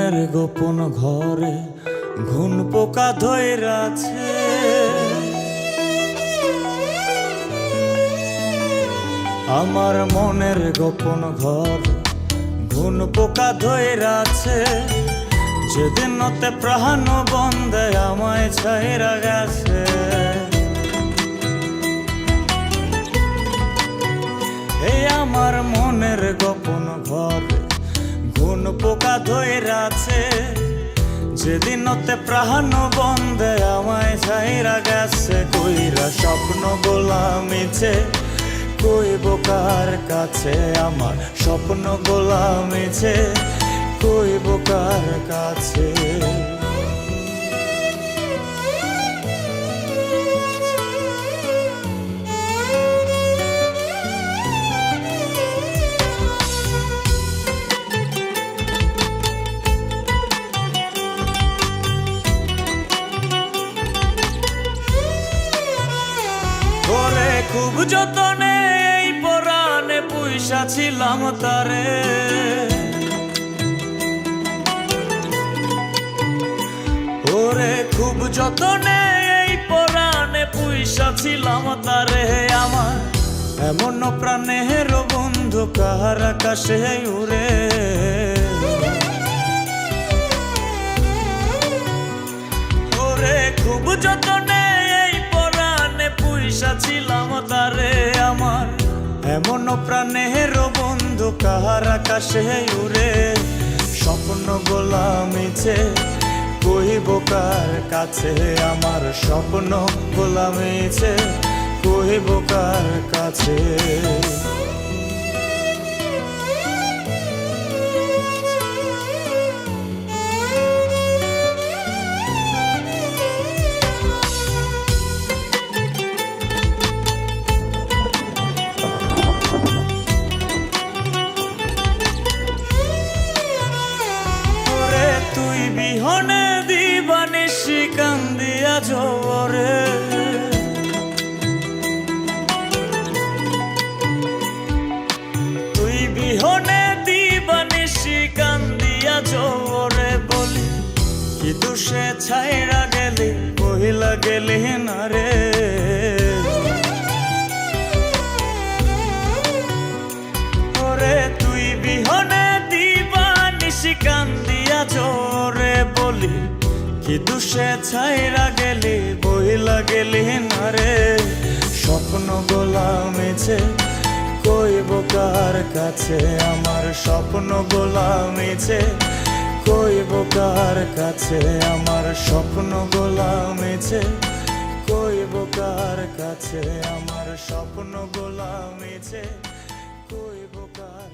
মনের গোপন ঘরে ঘুন পোকা ধইরাছে। আমার মনের গোপন ঘর ঘুন পোকা ধইরাছে। যেদিন নতে প্রাণ বন্ধে আমায় ছাইরা গেছে। এই আমার মনের গোপন ঘর ঘুন পোকা ধইরাছে। যেদিন নতে প্রাণ বন্ধে আমায় ছাইরা গেছে। কইরা স্বপ্ন গোলামিছে কইব কার কাছে, আমার স্বপ্ন গোলামিছে কইব কার কাছে। ওরে খুব যতনে এই পরাণে পুইসা ছিলাম তারে। ওরে খুব যতনে এই পরাণে পুইসা ছিলাম তারে। আমার এমন প্রাণের বন্ধু কার আকাশে উড়ে। ওরে খুব যতনে এই পরাণে পুইসা ছিলাম তারে। আমার এমন প্রাণের বন্ধু কার আকাশে উড়ে। স্বপ্ন গোলামিছে কইব কার কাছে, আমার স্বপ্ন গোলামিছে কইব কার কাছে। তুই বিহনে দিবানিশি কান্দিয়া জোরে। তুই বিহনে দিবানিশি কান্দিয়া জোরে। বলি কি দুষে ছাইরা গেলি কহিলা গেলি না রে। ওরে তুই বিহনে দিবানিশি কান্দিয়া জোরে। বলি কি দুষে ছাইরা গেলি বইলা গেলি না রে। স্বপ্ন গোলামিছে কইব কার কাছে, আমার স্বপ্ন গোলামিছে কইব কার কাছে। আমার স্বপ্ন গোলামিছে কইব কার কাছে। আমার স্বপ্ন গোলামিছে কইব কার